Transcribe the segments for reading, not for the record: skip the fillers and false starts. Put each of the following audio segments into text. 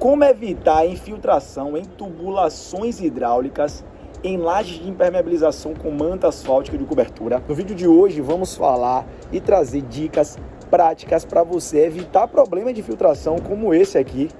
Como evitar a infiltração em tubulações hidráulicas em lajes de impermeabilização com manta asfáltica de cobertura? No vídeo de hoje vamos falar e trazer dicas práticas para você evitar problemas de infiltração como esse aqui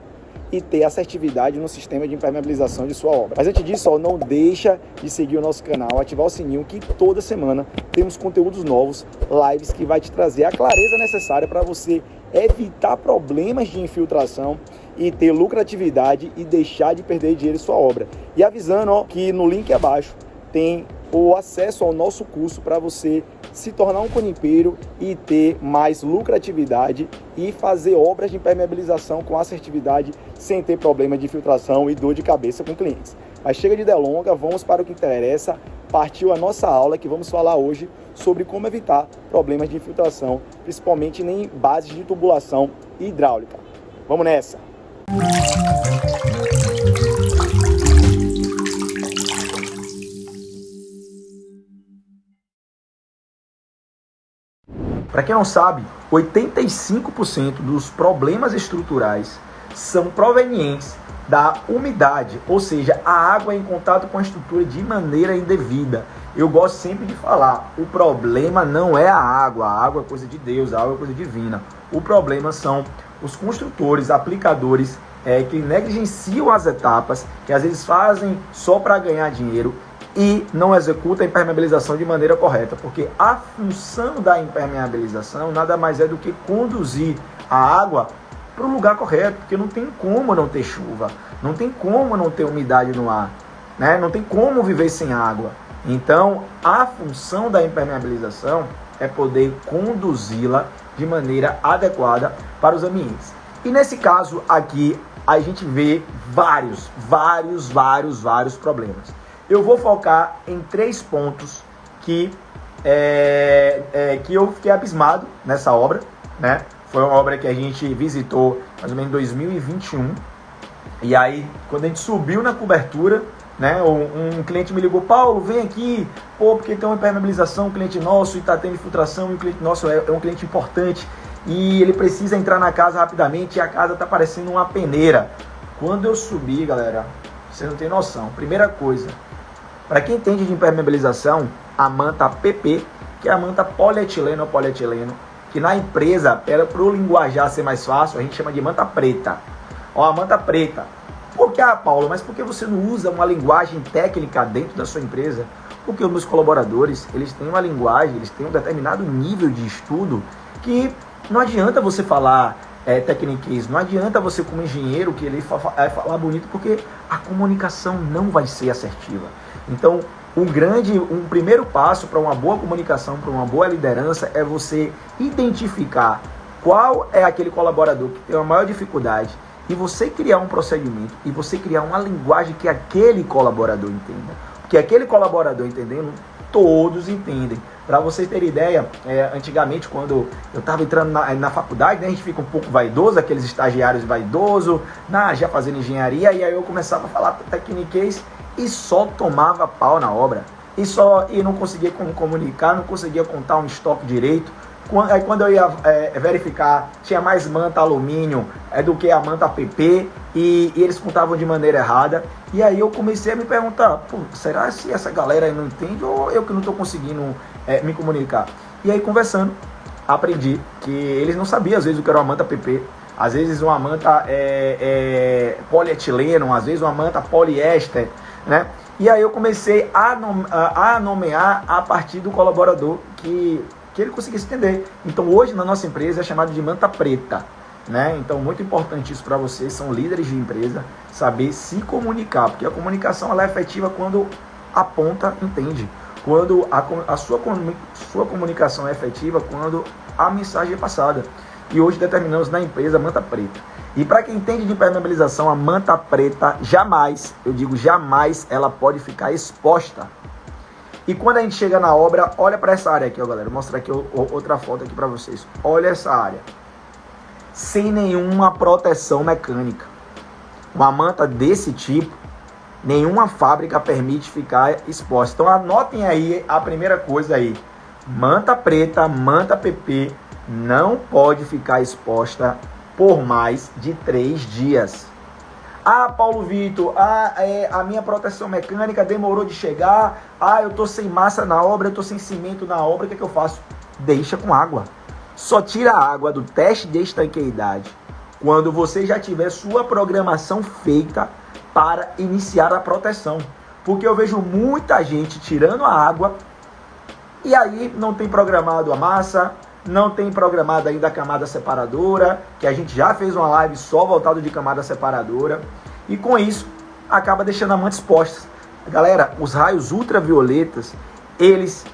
e ter assertividade no sistema de impermeabilização de sua obra. Mas antes disso, não deixa de seguir o nosso canal, ativar o sininho, que toda semana temos conteúdos novos, lives que vai te trazer a clareza necessária para você evitar problemas de infiltração e ter lucratividade e deixar de perder dinheiro em sua obra. E avisando que no link abaixo tem o acesso ao nosso curso para você se tornar um conimpeiro e ter mais lucratividade e fazer obras de impermeabilização com assertividade sem ter problema de filtração e dor de cabeça com clientes. Mas chega de delonga, vamos para o que interessa. Partiu a nossa aula que vamos falar hoje sobre como evitar problemas de infiltração, principalmente em bases de tubulação hidráulica. Vamos nessa! Para quem não sabe, 85% dos problemas estruturais são provenientes da umidade, ou seja, a água em contato com a estrutura de maneira indevida. Eu gosto sempre de falar, o problema não é a água é coisa de Deus, a água é coisa divina. O problema são os construtores, aplicadores que negligenciam as etapas, que às vezes fazem só para ganhar dinheiro e não executa a impermeabilização de maneira correta, porque a função da impermeabilização nada mais é do que conduzir a água para o lugar correto, porque não tem como não ter chuva, não tem como não ter umidade no ar, né? Não tem como viver sem água. Então, a função da impermeabilização é poder conduzi-la de maneira adequada para os ambientes. E nesse caso aqui, a gente vê vários problemas. Eu vou focar em 3 pontos que eu fiquei abismado nessa obra, né? Foi uma obra que a gente visitou mais ou menos em 2021. E aí, quando a gente subiu na cobertura, né, um cliente me ligou: Paulo, vem aqui, porque tem uma impermeabilização, um cliente nosso, e está tendo infiltração, e o cliente nosso é um cliente importante, e ele precisa entrar na casa rapidamente, e a casa está parecendo uma peneira. Quando eu subi, galera, você não tem noção. Primeira coisa, para quem entende de impermeabilização, a manta PP, que é a manta polietileno ou polietileno, que na empresa, para o linguajar ser mais fácil, a gente chama de manta preta. Ó, a manta preta. Por que, Paulo, mas por que você não usa uma linguagem técnica dentro da sua empresa? Porque os meus colaboradores, eles têm uma linguagem, eles têm um determinado nível de estudo que não adianta você falar tecniquez, não adianta você como engenheiro que ele falar bonito, porque a comunicação não vai ser assertiva. Então, um primeiro passo para uma boa comunicação, para uma boa liderança, é você identificar qual é aquele colaborador que tem a maior dificuldade e você criar um procedimento e você criar uma linguagem que aquele colaborador entenda. Porque aquele colaborador entendendo, todos entendem. Para vocês terem ideia, antigamente, quando eu estava entrando na faculdade, né, a gente fica um pouco vaidoso, aqueles estagiários vaidosos, já fazendo engenharia, e aí eu começava a falar tecniquez e só tomava pau na obra. E não conseguia comunicar, não conseguia contar um estoque direito. Aí quando eu ia verificar, tinha mais manta alumínio do que a manta PP, e eles contavam de maneira errada. E aí eu comecei a me perguntar, será que essa galera aí não entende ou eu que não estou conseguindo me comunicar? E aí conversando, aprendi que eles não sabiam às vezes o que era uma manta PP, às vezes uma manta polietileno, às vezes uma manta poliéster, né? E aí eu comecei a nomear a partir do colaborador que ele conseguisse entender. Então hoje na nossa empresa é chamado de manta preta, né? Então muito importante isso para vocês, são líderes de empresa, saber se comunicar, porque a comunicação ela é efetiva quando a ponta entende, quando a sua comunicação é efetiva, quando a mensagem é passada. E hoje determinamos na empresa a manta preta. E para quem entende de impermeabilização, a manta preta jamais, eu digo jamais, ela pode ficar exposta. E quando a gente chega na obra, olha para essa área aqui, ó, galera. Vou mostrar aqui outra foto aqui para vocês. Olha essa área. Sem nenhuma proteção mecânica. Uma manta desse tipo, nenhuma fábrica permite ficar exposta. Então anotem aí a primeira coisa aí. Manta preta, manta PP, não pode ficar exposta por mais de 3 dias. Paulo Vitor, a minha proteção mecânica demorou de chegar, eu tô sem massa na obra, eu tô sem cimento na obra, o que é que eu faço? Deixa com água. Só tira a água do teste de estanqueidade quando você já tiver sua programação feita para iniciar a proteção. Porque eu vejo muita gente tirando a água e aí não tem programado a massa, não tem programado ainda a camada separadora, que a gente já fez uma live só voltado de camada separadora, e com isso acaba deixando a manta exposta. Galera, os raios ultravioletas, eles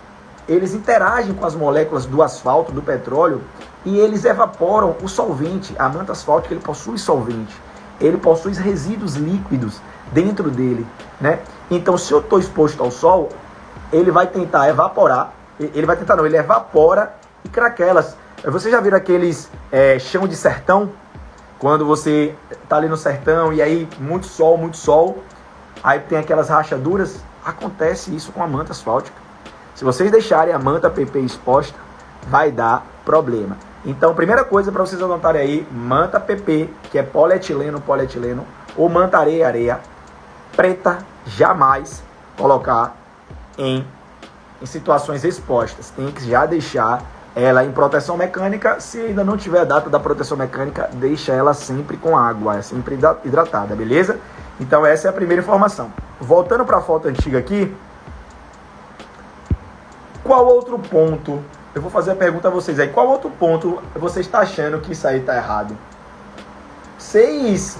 interagem com as moléculas do asfalto, do petróleo, e eles evaporam o solvente. A manta asfáltica, ele possui solvente, ele possui resíduos líquidos dentro dele, né? Então, se eu estou exposto ao sol, ele vai tentar evaporar, ele evapora e craquelas. Você já viram aqueles chão de sertão? Quando você tá ali no sertão e aí muito sol, aí tem aquelas rachaduras. Acontece isso com a manta asfáltica. Se vocês deixarem a manta PP exposta, vai dar problema. Então, primeira coisa para vocês anotarem aí, manta PP, que é polietileno, ou manta areia, preta, jamais colocar em situações expostas. Tem que já deixar ela em proteção mecânica. Se ainda não tiver a data da proteção mecânica, deixa ela sempre com água, sempre hidratada, beleza? Então essa é a primeira informação. Voltando para a foto antiga aqui, qual outro ponto, eu vou fazer a pergunta a vocês aí, qual outro ponto você está achando que isso aí está errado? Vocês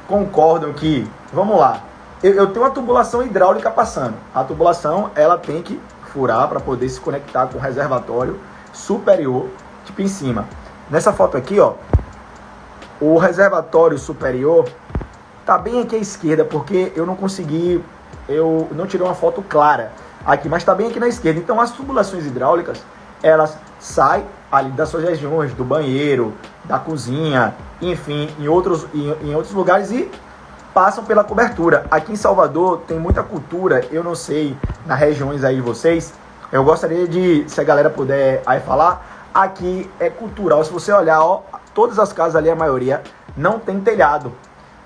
concordam que, vamos lá, eu tenho uma tubulação hidráulica passando, a tubulação ela tem que furar para poder se conectar com o reservatório superior, tipo em cima. Nessa foto aqui, ó, o reservatório superior tá bem aqui à esquerda, porque eu não tirei uma foto clara aqui, mas tá bem aqui na esquerda. Então as tubulações hidráulicas, elas saem ali das suas regiões, do banheiro, da cozinha, enfim, em outros lugares e passam pela cobertura. Aqui em Salvador tem muita cultura, eu não sei, nas regiões aí de vocês, eu gostaria de, se a galera puder aí falar, aqui é cultural. Se você olhar, ó, todas as casas ali, a maioria, não tem telhado.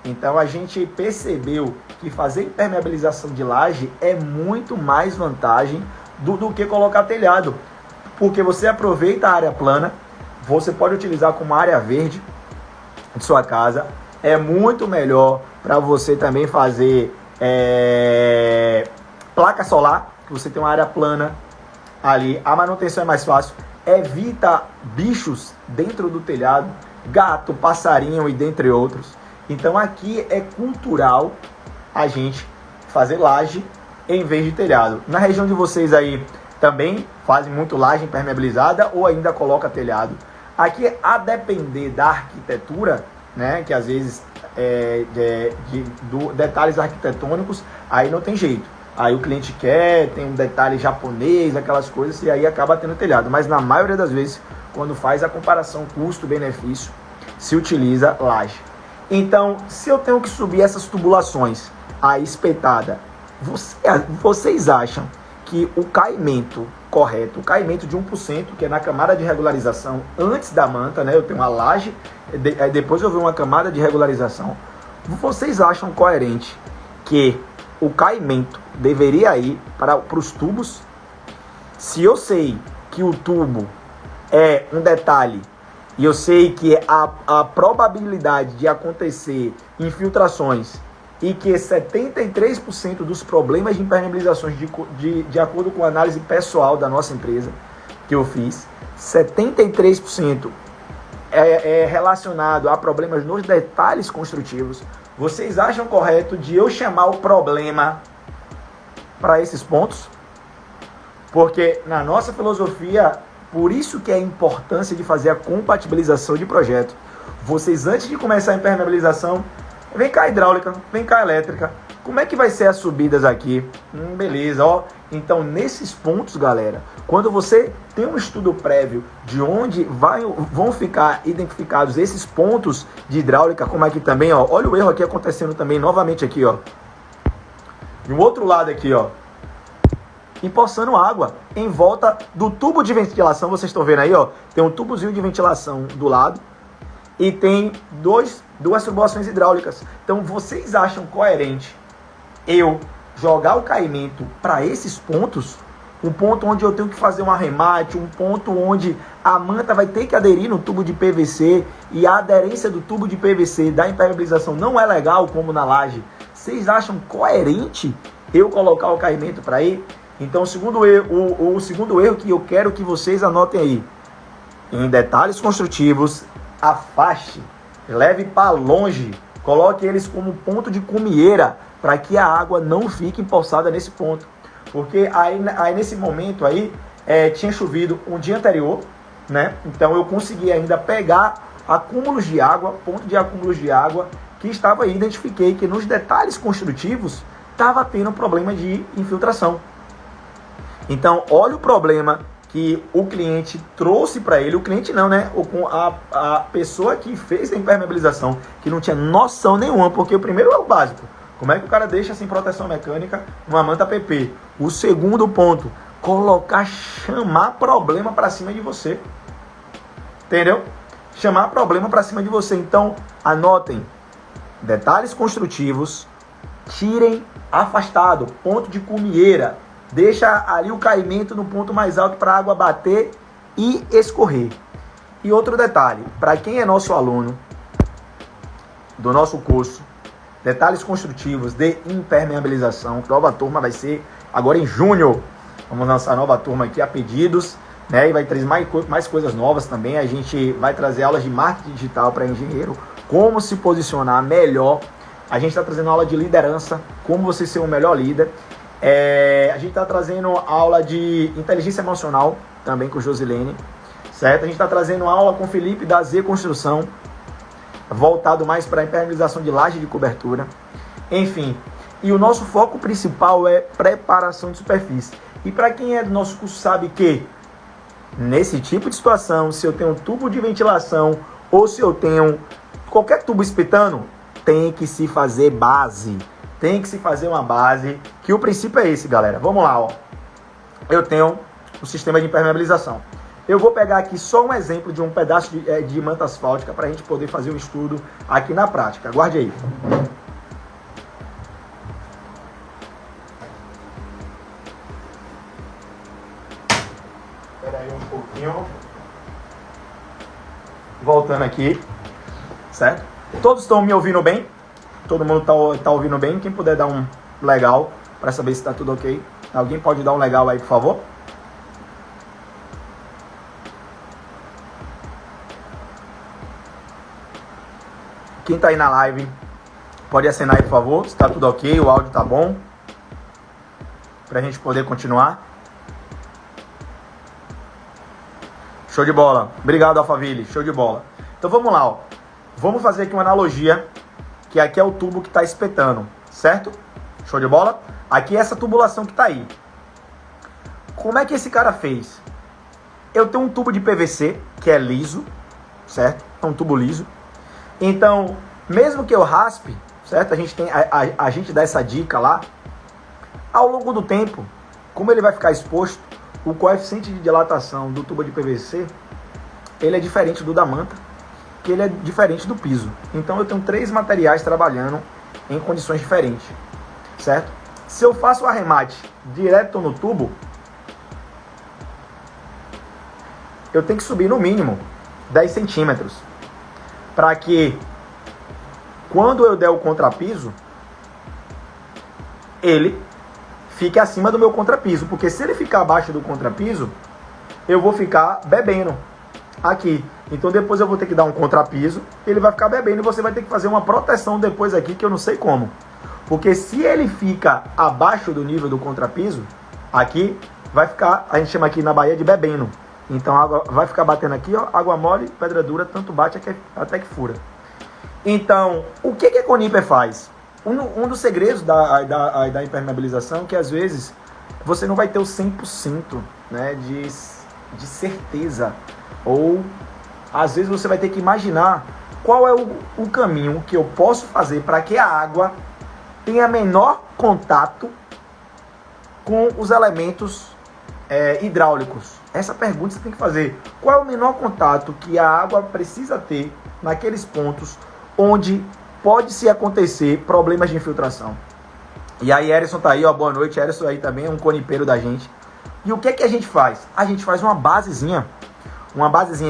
Então a gente percebeu que fazer impermeabilização de laje é muito mais vantagem do que colocar telhado. Porque você aproveita a área plana, você pode utilizar como área verde de sua casa. É muito melhor para você também fazer placa solar, que você tem uma área plana ali, a manutenção é mais fácil, evita bichos dentro do telhado, gato, passarinho e dentre outros. Então aqui é cultural a gente fazer laje em vez de telhado. Na região de vocês aí também fazem muito laje impermeabilizada ou ainda coloca telhado. Aqui, a depender da arquitetura, né, que às vezes detalhes arquitetônicos, aí não tem jeito. Aí o cliente quer, tem um detalhe japonês, aquelas coisas, e aí acaba tendo telhado. Mas na maioria das vezes, quando faz a comparação custo-benefício, se utiliza laje. Então, se eu tenho que subir essas tubulações, a espetada, vocês acham que o caimento correto, o caimento de 1%, que é na camada de regularização, antes da manta, né? Eu tenho uma laje, depois eu venho uma camada de regularização. Vocês acham coerente que o caimento deveria ir para os tubos? Se eu sei que o tubo é um detalhe e eu sei que a probabilidade de acontecer infiltrações e que 73% dos problemas de impermeabilizações, de acordo com a análise pessoal da nossa empresa que eu fiz, 73% é relacionado a problemas nos detalhes construtivos. Vocês acham correto de eu chamar o problema para esses pontos? Porque na nossa filosofia, por isso que é a importância de fazer a compatibilização de projeto. Vocês, antes de começar a impermeabilização, vem cá a hidráulica, vem cá a elétrica. Como é que vai ser as subidas aqui? Beleza, ó. Então, nesses pontos, galera, quando você tem um estudo prévio de onde vão ficar identificados esses pontos de hidráulica, como aqui também, ó. Olha o erro aqui acontecendo também, novamente aqui, ó. E o outro lado aqui, ó. Empoçando água em volta do tubo de ventilação. Vocês estão vendo aí, ó. Tem um tubozinho de ventilação do lado. E tem dois 2 tubulações hidráulicas. Então, vocês acham coerente eu jogar o caimento para esses pontos? Um ponto onde eu tenho que fazer um arremate, um ponto onde a manta vai ter que aderir no tubo de PVC e a aderência do tubo de PVC da impermeabilização não é legal como na laje. Vocês acham coerente eu colocar o caimento para aí? Então, o segundo erro que eu quero que vocês anotem aí: em detalhes construtivos, afaste, leve para longe, coloque eles como ponto de cumieira para que a água não fique empoçada nesse ponto. Porque aí nesse momento aí, tinha chovido um dia anterior, né? Então eu consegui ainda pegar acúmulos de água, ponto de acúmulos de água, que estava aí, identifiquei que nos detalhes construtivos estava tendo um problema de infiltração. Então, olha o problema que o cliente trouxe para ele, o cliente não, né? A pessoa que fez a impermeabilização, que não tinha noção nenhuma, porque o primeiro é o básico. Como é que o cara deixa sem proteção mecânica uma manta PP? O segundo ponto, chamar problema para cima de você. Entendeu? Chamar problema para cima de você. Então, anotem, detalhes construtivos, tirem afastado, ponto de cumieira. Deixa ali o caimento no ponto mais alto para a água bater e escorrer. E outro detalhe, para quem é nosso aluno do nosso curso, detalhes construtivos de impermeabilização, nova turma vai ser agora em junho. Vamos lançar a nova turma aqui a pedidos, né? E vai trazer mais coisas novas também. A gente vai trazer aulas de marketing digital para engenheiro, como se posicionar melhor. A gente está trazendo aula de liderança, como você ser um melhor líder. A gente está trazendo aula de inteligência emocional, também com Josilene, certo? A gente está trazendo aula com o Felipe da Z Construção, voltado mais para a impermeabilização de laje de cobertura. Enfim, e o nosso foco principal é preparação de superfície. E para quem é do nosso curso sabe que, nesse tipo de situação, se eu tenho um tubo de ventilação ou se eu tenho qualquer tubo espetando, tem que se fazer base. Tem que se fazer uma base, que o princípio é esse, galera. Vamos lá, ó. Eu tenho o sistema de impermeabilização. Eu vou pegar aqui só um exemplo de um pedaço de manta asfáltica para a gente poder fazer um estudo aqui na prática. Aguarde aí. Espera aí um pouquinho. Voltando aqui, certo? Todos estão me ouvindo bem? Todo mundo tá ouvindo bem? Quem puder dar um legal para saber se está tudo ok. Alguém pode dar um legal aí, por favor? Quem está aí na live, pode acenar aí, por favor, se está tudo ok, o áudio tá bom, para a gente poder continuar. Show de bola. Obrigado, Alphaville. Show de bola. Então vamos lá, ó. Vamos fazer aqui uma analogia, que aqui é o tubo que está espetando, certo? Show de bola? Aqui é essa tubulação que está aí. Como é que esse cara fez? Eu tenho um tubo de PVC, que é liso, certo? É um tubo liso. Então, mesmo que eu raspe, certo? A gente dá essa dica lá. Ao longo do tempo, como ele vai ficar exposto, o coeficiente de dilatação do tubo de PVC, ele é diferente do da manta, que ele é diferente do piso. Então eu tenho 3 materiais trabalhando em condições diferentes, certo? Se eu faço o arremate direto no tubo, eu tenho que subir no mínimo 10 centímetros, para que quando eu der o contrapiso, ele fique acima do meu contrapiso, porque se ele ficar abaixo do contrapiso, eu vou ficar bebendo aqui. Então depois eu vou ter que dar um contrapiso, ele vai ficar bebendo e você vai ter que fazer uma proteção depois aqui, que eu não sei como. Porque se ele fica abaixo do nível do contrapiso, aqui vai ficar, a gente chama aqui na Bahia de bebendo. Então a água vai ficar batendo aqui, ó, água mole, pedra dura, tanto bate até que fura. Então, o que a Coniper faz? Um dos segredos da impermeabilização é que às vezes você não vai ter o 100%, né, de certeza. Ou às vezes você vai ter que imaginar qual é o caminho que eu posso fazer para que a água tenha menor contato com os elementos hidráulicos. Essa pergunta você tem que fazer. Qual é o menor contato que a água precisa ter naqueles pontos onde pode se acontecer problemas de infiltração. E aí, Erison tá aí, ó, boa noite. Erison aí também é um conipeiro da gente. E o que é que a gente faz? A gente faz uma basezinha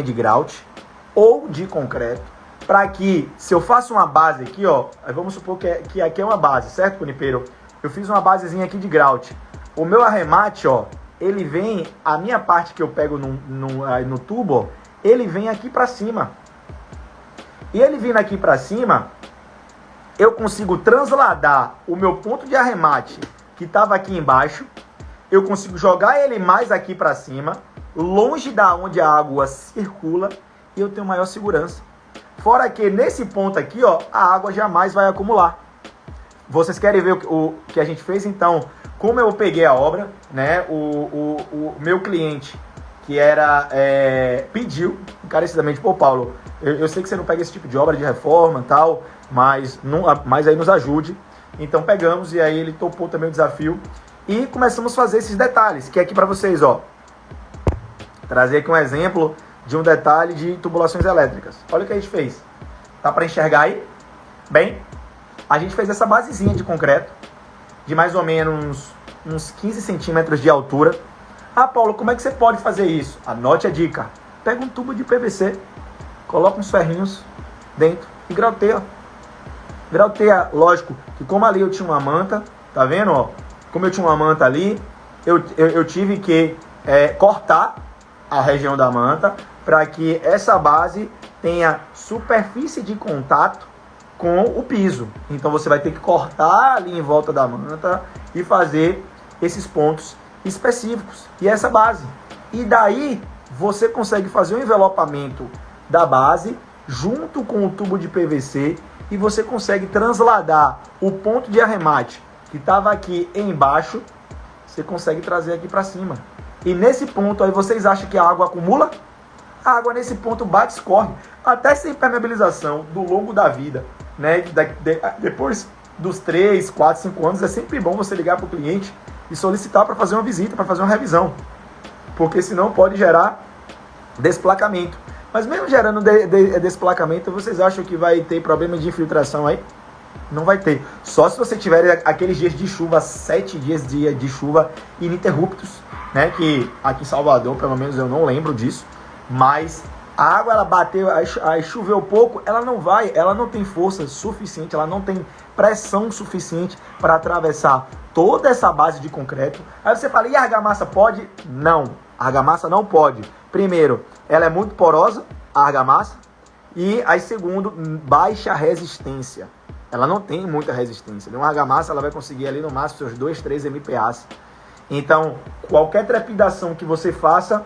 de grout ou de concreto, para que, se eu faço uma base aqui, ó, vamos supor que aqui é uma base, certo, conipeiro? Eu fiz uma basezinha aqui de grout. O meu arremate, ó, ele vem, a minha parte que eu pego no tubo, ó, ele vem aqui para cima. E ele vindo aqui para cima, eu consigo transladar o meu ponto de arremate, que estava aqui embaixo, eu consigo jogar ele mais aqui para cima, longe da onde a água circula, e eu tenho maior segurança. Fora que nesse ponto aqui, ó, a água jamais vai acumular. Vocês querem ver o que a gente fez? Então, como eu peguei a obra, né, o meu cliente, que era, pediu encarecidamente, pô, Paulo, eu sei que você não pega esse tipo de obra de reforma e tal, mas aí nos ajude. Então pegamos e aí ele topou também o desafio e começamos a fazer esses detalhes, que é aqui para vocês, ó. Trazer aqui um exemplo de um detalhe de tubulações elétricas. Olha o que a gente fez. Tá para enxergar aí? Bem, a gente fez essa basezinha de concreto, de mais ou menos uns 15 centímetros de altura. Ah, Paulo, como é que você pode fazer isso? Anote a dica. Pega um tubo de PVC, coloca uns ferrinhos dentro e grauteia. Grauteia, lógico, que como ali eu tinha uma manta, tá vendo, ó? Como eu tinha uma manta ali, eu tive que cortar a região da manta para que essa base tenha superfície de contato com o piso. Então você vai ter que cortar ali em volta da manta e fazer esses pontos específicos e essa base. E daí você consegue fazer o envelopamento da base junto com o tubo de PVC e você consegue transladar o ponto de arremate que estava aqui embaixo, você consegue trazer aqui para cima. E nesse ponto aí vocês acham que a água acumula? A água nesse ponto bate e escorre. Até essa impermeabilização do longo da vida, né? Depois dos 3, 4, 5 anos, é sempre bom você ligar para o cliente e solicitar para fazer uma visita, para fazer uma revisão. Porque senão pode gerar desplacamento. Mas mesmo gerando desplacamento, vocês acham que vai ter problema de infiltração aí? Não vai ter. Só se você tiver aqueles dias de chuva, 7 dias de chuva ininterruptos, né? Que aqui em Salvador, pelo menos eu não lembro disso. Mas a água, ela bateu, aí choveu pouco, ela não tem força suficiente, ela não tem pressão suficiente para atravessar toda essa base de concreto. Aí você fala, e a argamassa pode? Não, a argamassa não pode. Primeiro, ela é muito porosa, a argamassa, e aí segundo, baixa resistência. Ela não tem muita resistência. Uma argamassa, ela vai conseguir ali no máximo seus 2, 3 MPa. Então, qualquer trepidação que você faça,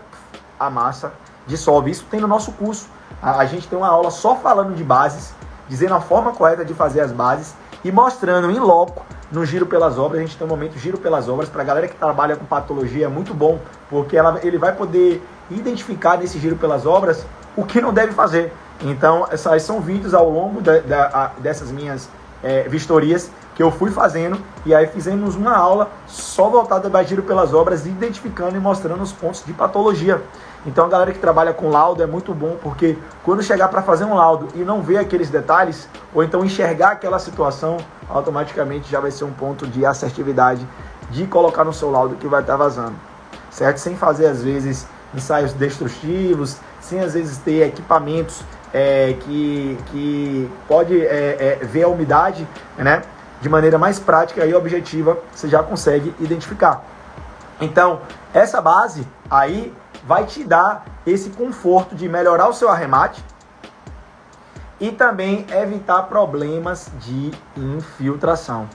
a massa dissolve. Isso tem no nosso curso. A gente tem uma aula só falando de bases, dizendo a forma correta de fazer as bases e mostrando em loco, no Giro pelas Obras. A gente tem um momento Giro pelas Obras. Para a galera que trabalha com patologia, é muito bom, porque ele vai poder identificar nesse Giro pelas Obras o que não deve fazer. Então, esses são vídeos ao longo dessas minhas vistorias que eu fui fazendo, e aí fizemos uma aula só voltada para Giro pelas Obras, identificando e mostrando os pontos de patologia. Então a galera que trabalha com laudo é muito bom, porque quando chegar para fazer um laudo e não ver aqueles detalhes, ou então enxergar aquela situação, automaticamente já vai ser um ponto de assertividade de colocar no seu laudo que vai estar vazando, certo? Sem fazer às vezes ensaios destrutivos, sem às vezes ter equipamentos que pode ver a umidade, né, de maneira mais prática e objetiva, você já consegue identificar. Então, essa base aí vai te dar esse conforto de melhorar o seu arremate e também evitar problemas de infiltração.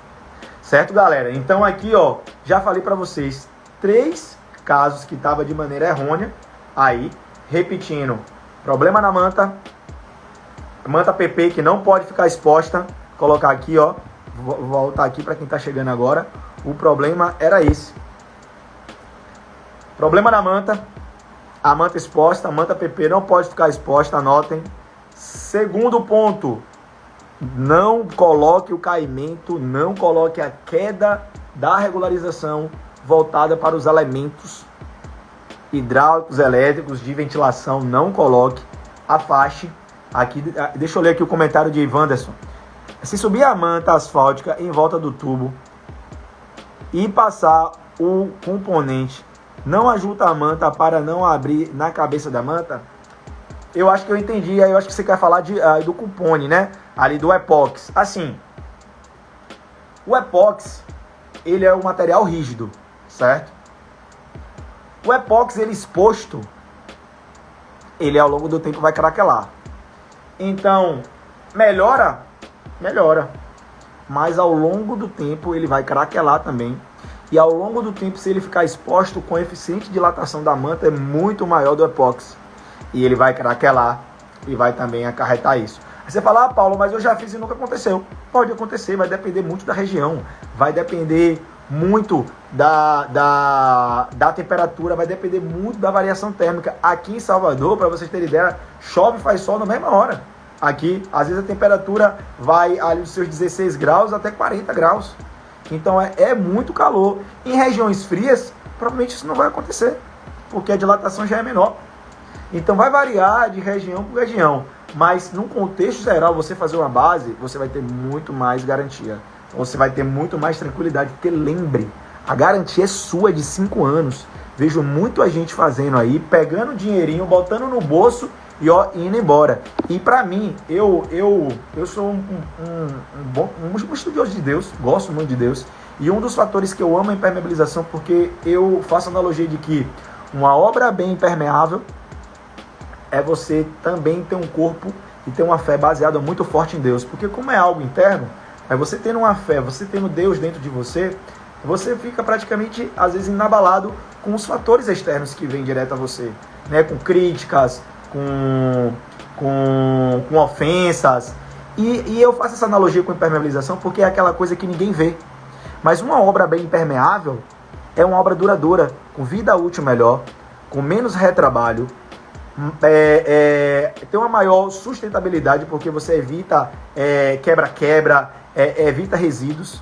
Certo, galera? Então aqui, ó, já falei para vocês 3 casos que estava de maneira errônea. Aí, repetindo, problema na manta PP que não pode ficar exposta. Colocar aqui, ó, vou voltar aqui para quem está chegando agora. O problema era esse. Problema na manta, a manta exposta, a manta PP não pode ficar exposta, anotem. Segundo ponto, não coloque o caimento, não coloque a queda da regularização voltada para os elementos hidráulicos, elétricos, de ventilação, não coloque. Afaste Aqui, deixa eu ler aqui o comentário de Wanderson. Se subir a manta asfáltica em volta do tubo e passar o componente, não ajuda a manta para não abrir na cabeça da manta? Eu acho que eu entendi. Aí eu acho que você quer falar do cupone, né? Ali do epóxi. Assim, o epóxi, ele é um material rígido, certo? O epóxi, ele exposto, ele ao longo do tempo vai craquelar. Então, melhora, mas ao longo do tempo ele vai craquelar também. E ao longo do tempo, se ele ficar exposto, o coeficiente de dilatação da manta é muito maior do epóxi. E ele vai craquelar e vai também acarretar isso. Aí você fala, Paulo, mas eu já fiz e nunca aconteceu. Pode acontecer, vai depender muito da região, vai depender muito da temperatura, vai depender muito da variação térmica. Aqui em Salvador, para vocês terem ideia, chove e faz sol na mesma hora. Aqui, às vezes a temperatura vai ali dos seus 16 graus até 40 graus. Então é muito calor. Em regiões frias, provavelmente isso não vai acontecer, porque a dilatação já é menor. Então vai variar de região por região. Mas num contexto geral, você fazer uma base, você vai ter muito mais garantia. Você vai ter muito mais tranquilidade. Porque lembre, a garantia é sua de 5 anos. Vejo muita gente fazendo aí, pegando dinheirinho, botando no bolso e indo embora. E pra mim, eu sou um estudioso de Deus, gosto muito de Deus. E um dos fatores que eu amo a impermeabilização, porque eu faço a analogia de que uma obra bem impermeável é você também ter um corpo e ter uma fé baseada muito forte em Deus. Porque como é algo interno, é você tendo uma fé, você tendo Deus dentro de você, você fica praticamente, às vezes, inabalado com os fatores externos que vêm direto a você, né? Com críticas, com ofensas. E eu faço essa analogia com impermeabilização porque é aquela coisa que ninguém vê. Mas uma obra bem impermeável é uma obra duradoura, com vida útil melhor, com menos retrabalho, tem uma maior sustentabilidade, porque você evita quebra-quebra, evita resíduos,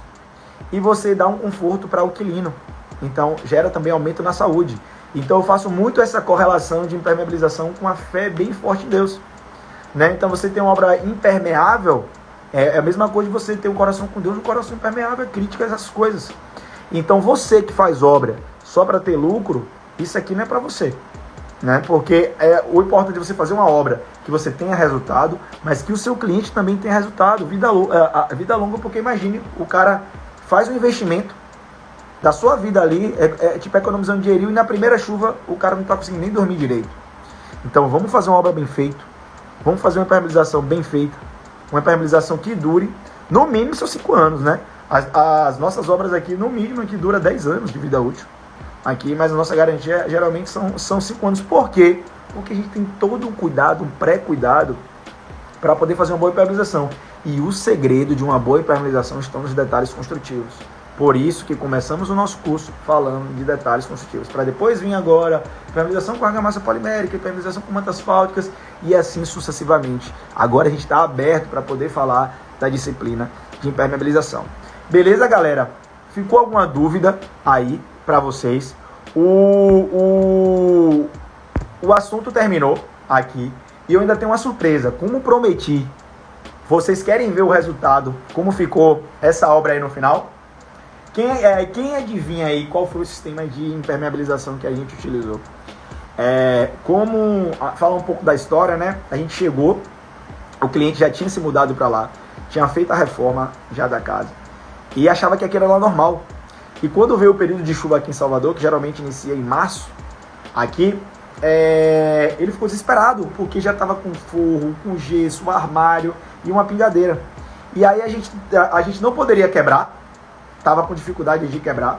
e você dá um conforto para o inquilino. Então gera também aumento na saúde. Então eu faço muito essa correlação de impermeabilização com a fé bem forte em Deus, né? Então você tem uma obra impermeável, é a mesma coisa de você ter um coração com Deus. Um coração impermeável é crítica a essas coisas. Então você que faz obra só para ter lucro, isso aqui não é para você, né? Porque o importante é você fazer uma obra que você tenha resultado, mas que o seu cliente também tenha resultado, vida longa, porque imagine, o cara faz um investimento da sua vida ali, tipo economizando dinheirinho, e na primeira chuva o cara não está conseguindo nem dormir direito. Então vamos fazer uma obra bem feita, vamos fazer uma impermeabilização bem feita, uma impermeabilização que dure, no mínimo, seus 5 anos, né? As nossas obras aqui, no mínimo, que dura 10 anos de vida útil. Aqui, mas a nossa garantia geralmente são 5 anos. Por quê? Porque a gente tem todo um cuidado, um pré-cuidado para poder fazer uma boa impermeabilização. E o segredo de uma boa impermeabilização estão nos detalhes construtivos. Por isso que começamos o nosso curso falando de detalhes construtivos. Para depois vir agora impermeabilização com argamassa polimérica, impermeabilização com mantas asfálticas e assim sucessivamente. Agora a gente está aberto para poder falar da disciplina de impermeabilização. Beleza, galera? Ficou alguma dúvida aí para vocês? O assunto terminou aqui e eu ainda tenho uma surpresa. Como prometi, vocês querem ver o resultado, como ficou essa obra aí no final? Quem adivinha aí qual foi o sistema de impermeabilização que a gente utilizou? Falar um pouco da história, né? A gente chegou, o cliente já tinha se mudado para lá, tinha feito a reforma já da casa e achava que aquilo era lá normal. E quando veio o período de chuva aqui em Salvador, que geralmente inicia em março, aqui, ele ficou desesperado, porque já estava com forro, com gesso, um armário e uma pingadeira. E aí a gente não poderia quebrar, estava com dificuldade de quebrar,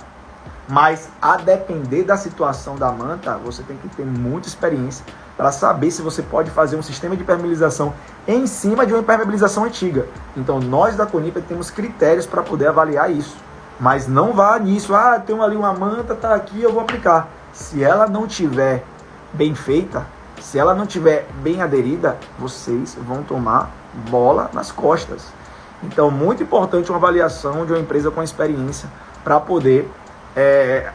mas a depender da situação da manta, você tem que ter muita experiência para saber se você pode fazer um sistema de impermeabilização em cima de uma impermeabilização antiga. Então nós da Coniper temos critérios para poder avaliar isso. Mas não vá nisso, tem ali uma manta, tá aqui, eu vou aplicar. Se ela não tiver bem feita, se ela não tiver bem aderida, vocês vão tomar bola nas costas. Então, muito importante uma avaliação de uma empresa com experiência para poder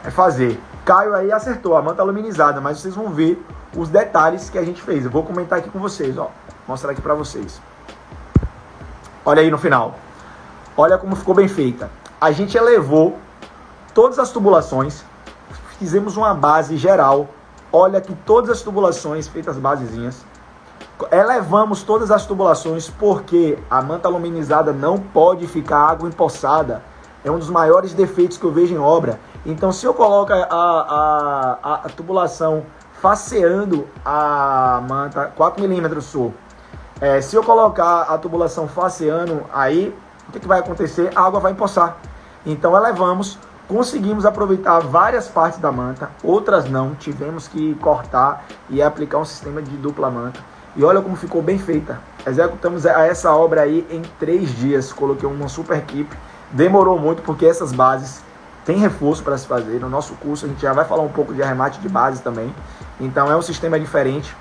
fazer. Caio aí acertou, a manta aluminizada, mas vocês vão ver os detalhes que a gente fez. Eu vou comentar aqui com vocês, ó. Mostrar aqui para vocês. Olha aí no final. Olha como ficou bem feita. A gente elevou todas as tubulações, fizemos uma base geral. Olha aqui todas as tubulações feitas basezinhas. Elevamos todas as tubulações porque a manta aluminizada não pode ficar água empoçada. É um dos maiores defeitos que eu vejo em obra. Então, se eu coloco a tubulação faceando a manta 4 mm, se eu colocar a tubulação faceando aí, o que vai acontecer? A água vai empoçar. Então, elevamos, conseguimos aproveitar várias partes da manta, outras não, tivemos que cortar e aplicar um sistema de dupla manta. E olha como ficou bem feita. Executamos essa obra aí em 3 dias, coloquei uma super equipe. Demorou muito porque essas bases têm reforço para se fazer. No nosso curso a gente já vai falar um pouco de arremate de base também. Então é um sistema diferente.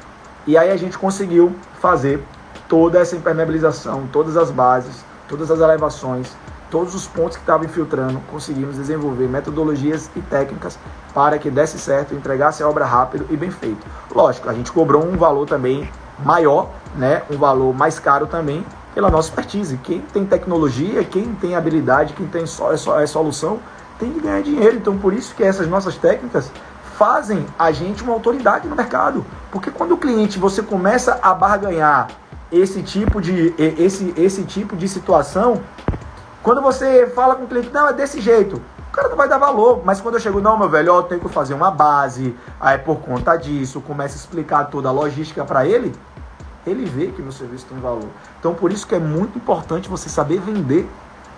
E aí a gente conseguiu fazer toda essa impermeabilização, todas as bases, todas as elevações, todos os pontos que estavam infiltrando. Conseguimos desenvolver metodologias e técnicas para que desse certo, entregasse a obra rápido e bem feito. Lógico, a gente cobrou um valor também maior, né? Um valor mais caro também, pela nossa expertise. Quem tem tecnologia, quem tem habilidade, quem tem solução, tem que ganhar dinheiro. Então, por isso que essas nossas técnicas fazem a gente uma autoridade no mercado. Porque quando o cliente, você começa a barganhar esse tipo de situação, quando você fala com o cliente, não, é desse jeito, o cara não vai dar valor. Mas quando eu chego, não, meu velho, eu tenho que fazer uma base, aí por conta disso, começa a explicar toda a logística para ele, ele vê que meu serviço tem valor. Então, por isso que é muito importante você saber vender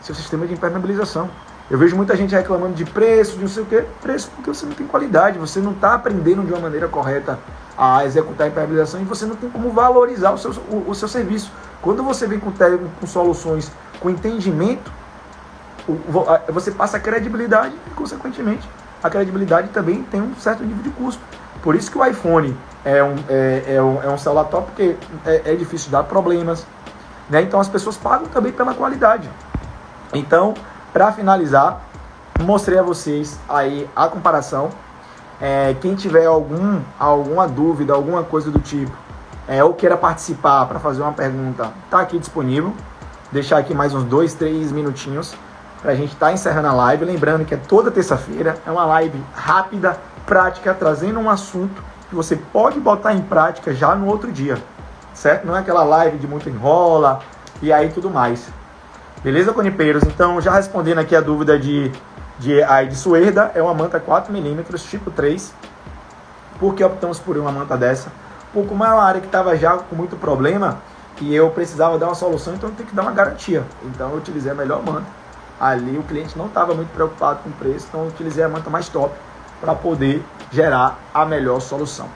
seu sistema de impermeabilização. Eu vejo muita gente reclamando de preço, de não sei o quê. Preço porque você não tem qualidade, você não está aprendendo de uma maneira correta a executar a impermeabilização e você não tem como valorizar o seu serviço. Quando você vem com soluções, com entendimento, você passa a credibilidade e, consequentemente, a credibilidade também tem um certo nível de custo. Por isso que o iPhone é um celular top, porque é difícil dar problemas, né? Então as pessoas pagam também pela qualidade. Então, para finalizar, mostrei a vocês aí a comparação. Quem tiver alguma dúvida, alguma coisa do tipo, ou queira participar para fazer uma pergunta, está aqui disponível. Deixar aqui mais uns 2, 3 minutinhos para a gente estar encerrando a live. Lembrando que é toda terça-feira, é uma live rápida, prática, trazendo um assunto que você pode botar em prática já no outro dia, certo? Não é aquela live de muito enrola e aí tudo mais. Beleza, conipeiros? Então, já respondendo aqui a dúvida de Suerda, é uma manta 4 mm, tipo 3. Por que optamos por uma manta dessa? Porque como é uma área que estava já com muito problema e eu precisava dar uma solução, então eu tenho que dar uma garantia. Então, eu utilizei a melhor manta. Ali o cliente não estava muito preocupado com o preço, então eu utilizei a manta mais top para poder gerar a melhor solução.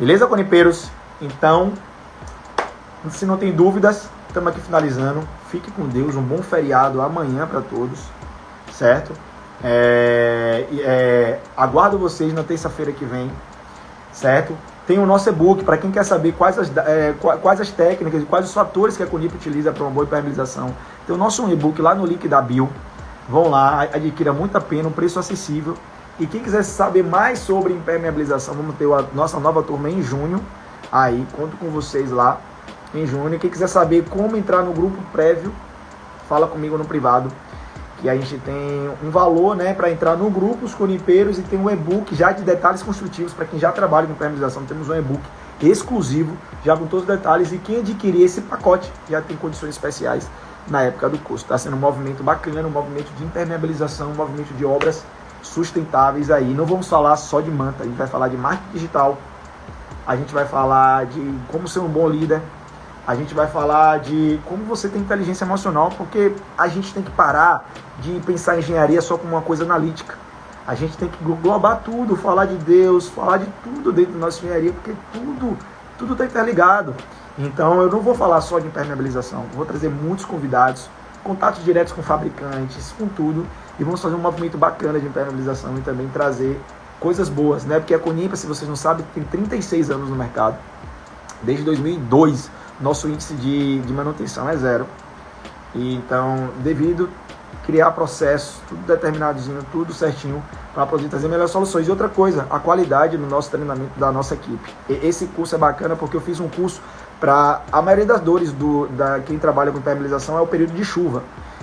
Beleza, conipeiros? Então, se não tem dúvidas, estamos aqui finalizando. Fique com Deus, um bom feriado amanhã para todos, certo? Aguardo vocês na terça-feira que vem, certo? Tem o nosso e-book para quem quer saber quais as técnicas e quais os fatores que a Conip utiliza para uma boa impermeabilização. Tem o nosso e-book lá no link da bio. Vão lá, adquira muito a pena, um preço acessível. E quem quiser saber mais sobre impermeabilização, vamos ter a nossa nova turma em junho. Aí, conto com vocês lá em junho. Quem quiser saber como entrar no grupo prévio, fala comigo no privado. Que a gente tem um valor, né, para entrar no grupo, os conipeiros, e tem um e-book já de detalhes construtivos para quem já trabalha com impermeabilização. Temos um e-book exclusivo, já com todos os detalhes. E quem adquirir esse pacote já tem condições especiais na época do curso. Está sendo um movimento bacana, um movimento de impermeabilização, um movimento de obras sustentáveis aí. Não vamos falar só de manta, a gente vai falar de marketing digital, a gente vai falar de como ser um bom líder, a gente vai falar de como você tem inteligência emocional, porque a gente tem que parar de pensar em engenharia só como uma coisa analítica. A gente tem que englobar tudo, falar de Deus, falar de tudo dentro da nossa engenharia, porque tudo está interligado. Então eu não vou falar só de impermeabilização, vou trazer muitos convidados, contatos diretos com fabricantes, com tudo, e vamos fazer um movimento bacana de impermeabilização e também trazer coisas boas, né? Porque a Conip, se vocês não sabem, tem 36 anos no mercado. Desde 2002, nosso índice de manutenção é 0. E então, devido a criar processos, tudo determinadozinho, tudo certinho, para poder trazer melhores soluções. E outra coisa, a qualidade no nosso treinamento da nossa equipe. Esse curso é bacana porque eu fiz um curso para a maioria das dores quem trabalha com impermeabilização é o período de chuva.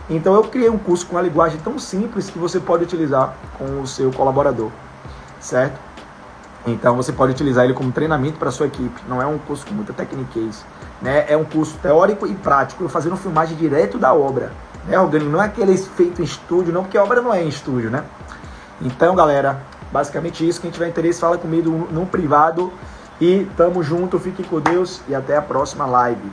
Então eu criei um curso com uma linguagem tão simples que você pode utilizar com o seu colaborador, certo? Então você pode utilizar ele como treinamento para a sua equipe. Não é um curso com muita tecniquez, né? É um curso teórico e prático, eu fazendo filmagem direto da obra, né? Orgânico, não é aquele feito em estúdio, não, porque a obra não é em estúdio, né? Então, galera, basicamente isso. Quem tiver interesse, fala comigo no privado. E tamo junto, fiquem com Deus e até a próxima live.